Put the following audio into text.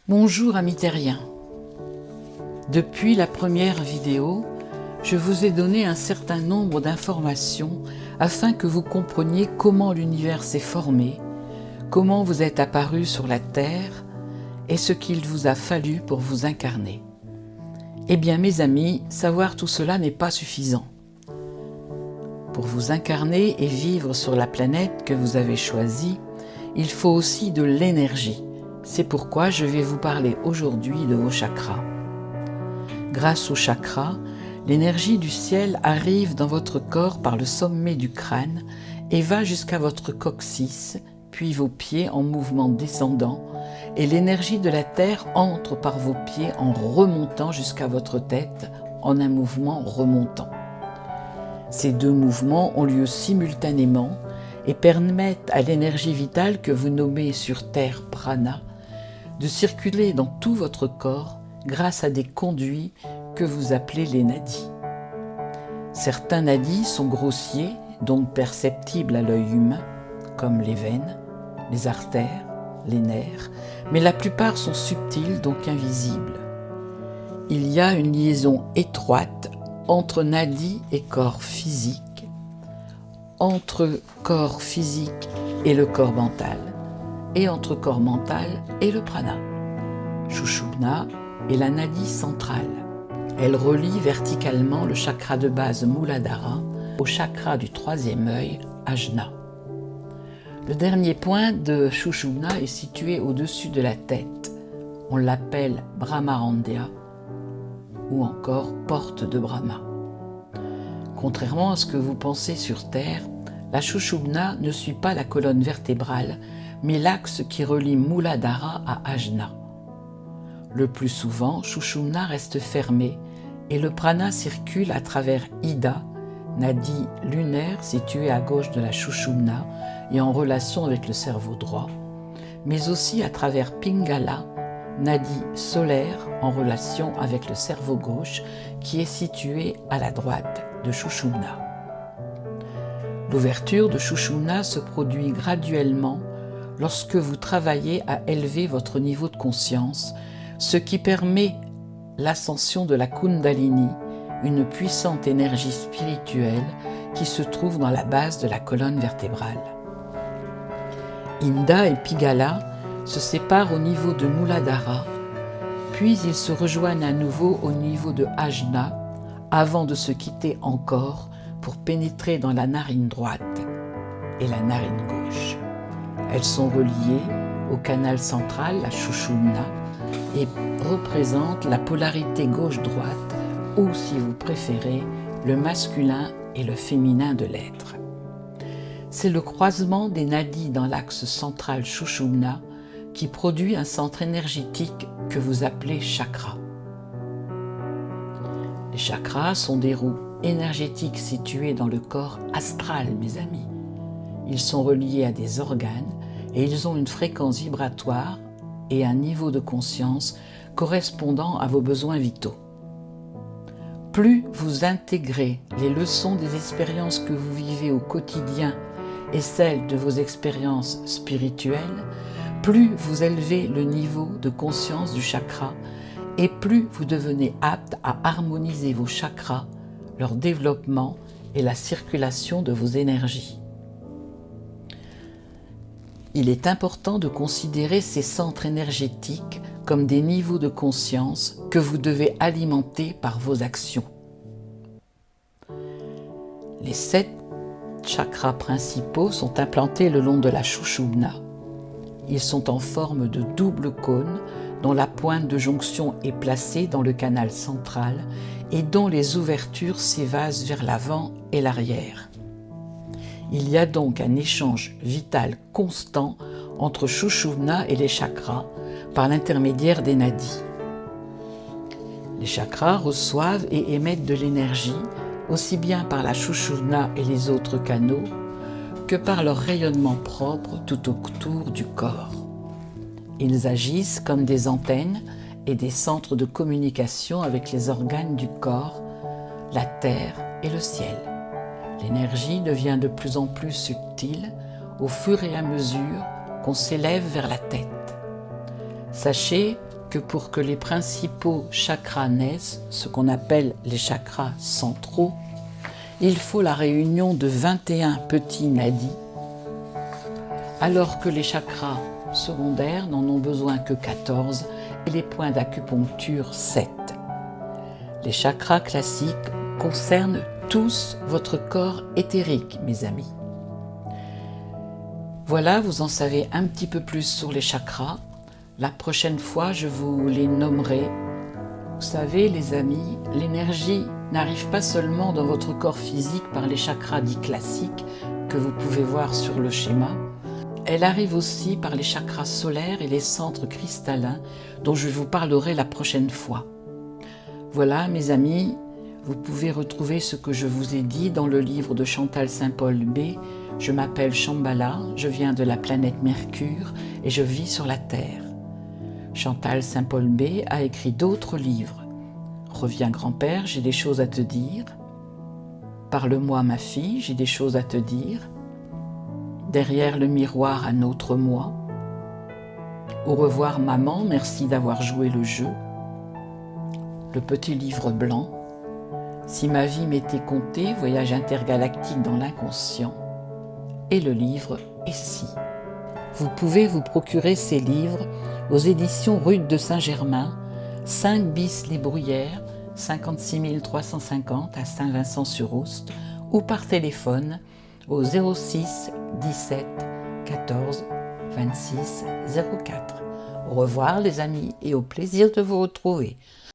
Bonjour amis terriens. Depuis la première vidéo, je vous ai donné un certain nombre d'informations afin que vous compreniez comment l'univers s'est formé, comment vous êtes apparu sur la Terre et ce qu'il vous a fallu pour vous incarner. Eh bien mes amis, savoir tout cela n'est pas suffisant. Pour vous incarner et vivre sur la planète que vous avez choisie, il faut aussi de l'énergie. C'est pourquoi je vais vous parler aujourd'hui de vos chakras. Grâce aux chakras, l'énergie du ciel arrive dans votre corps par le sommet du crâne et va jusqu'à votre coccyx, puis vos pieds en mouvement descendant, et l'énergie de la terre entre par vos pieds en remontant jusqu'à votre tête en un mouvement remontant. Ces deux mouvements ont lieu simultanément et permettent à l'énergie vitale que vous nommez sur terre prana de circuler dans tout votre corps grâce à des conduits que vous appelez les nadis. Certains nadis sont grossiers, donc perceptibles à l'œil humain, comme les veines, les artères, les nerfs, mais la plupart sont subtils, donc invisibles. Il y a une liaison étroite entre nadis et corps physique, entre corps physique et le corps mental, et entre corps mental et le prana. Sushumna est la nadi centrale. Elle relie verticalement le chakra de base Muladhara au chakra du troisième œil, Ajna. Le dernier point de Sushumna est situé au-dessus de la tête. On l'appelle Brahmarandya ou encore porte de Brahma. Contrairement à ce que vous pensez sur Terre, la Sushumna ne suit pas la colonne vertébrale, mais l'axe qui relie Muladhara à Ajna. Le plus souvent, Sushumna reste fermée et le prana circule à travers Ida, nadi lunaire située à gauche de la Sushumna et en relation avec le cerveau droit, mais aussi à travers Pingala, nadi solaire en relation avec le cerveau gauche qui est situé à la droite de Sushumna. L'ouverture de Sushumna se produit graduellement lorsque vous travaillez à élever votre niveau de conscience, ce qui permet l'ascension de la Kundalini, une puissante énergie spirituelle qui se trouve dans la base de la colonne vertébrale. Inda et Pingala se séparent au niveau de Muladhara, puis ils se rejoignent à nouveau au niveau de Ajna, avant de se quitter encore pour pénétrer dans la narine droite et la narine gauche. Elles sont reliées au canal central, la Sushumna, et représentent la polarité gauche-droite, ou si vous préférez, le masculin et le féminin de l'être. C'est le croisement des nadis dans l'axe central Sushumna qui produit un centre énergétique que vous appelez chakra. Les chakras sont des roues énergétiques situées dans le corps astral, mes amis. Ils sont reliés à des organes et ils ont une fréquence vibratoire et un niveau de conscience correspondant à vos besoins vitaux. Plus vous intégrez les leçons des expériences que vous vivez au quotidien et celles de vos expériences spirituelles, plus vous élevez le niveau de conscience du chakra et plus vous devenez apte à harmoniser vos chakras, leur développement et la circulation de vos énergies. Il est important de considérer ces centres énergétiques comme des niveaux de conscience que vous devez alimenter par vos actions. Les 7 chakras principaux sont implantés le long de la Sushumna. Ils sont en forme de double cône dont la pointe de jonction est placée dans le canal central et dont les ouvertures s'évasent vers l'avant et l'arrière. Il y a donc un échange vital constant entre Sushumna et les chakras par l'intermédiaire des nadis. Les chakras reçoivent et émettent de l'énergie aussi bien par la Sushumna et les autres canaux que par leur rayonnement propre tout autour du corps. Ils agissent comme des antennes et des centres de communication avec les organes du corps, la terre et le ciel. L'énergie devient de plus en plus subtile au fur et à mesure qu'on s'élève vers la tête. Sachez que pour que les principaux chakras naissent, ce qu'on appelle les chakras centraux, il faut la réunion de 21 petits nadis, alors que les chakras secondaires n'en ont besoin que 14 et les points d'acupuncture 7. Les chakras classiques concernent tous votre corps éthérique, mes amis. Voilà, vous en savez un petit peu plus sur les chakras. La prochaine fois, je vous les nommerai. Vous savez, les amis, l'énergie n'arrive pas seulement dans votre corps physique par les chakras dits classiques que vous pouvez voir sur le schéma. Elle arrive aussi par les chakras solaires et les centres cristallins dont je vous parlerai la prochaine fois. Voilà, mes amis, vous pouvez retrouver ce que je vous ai dit dans le livre de Chantal Saint-Paul B. Je m'appelle Shambhala, je viens de la planète Mercure et je vis sur la Terre. Chantal Saint-Paul B. a écrit d'autres livres. Reviens grand-père, j'ai des choses à te dire. Parle-moi ma fille, j'ai des choses à te dire. Derrière le miroir, un autre moi. Au revoir maman, merci d'avoir joué le jeu. Le petit livre blanc. Si ma vie m'était comptée, voyage intergalactique dans l'inconscient. Et le livre Et si. Vous pouvez vous procurer ces livres aux éditions Rue de Saint-Germain, 5 bis Les Bruyères, 56 350 à Saint-Vincent-sur-Oust, ou par téléphone au 06 17 14 26 04. Au revoir les amis et au plaisir de vous retrouver.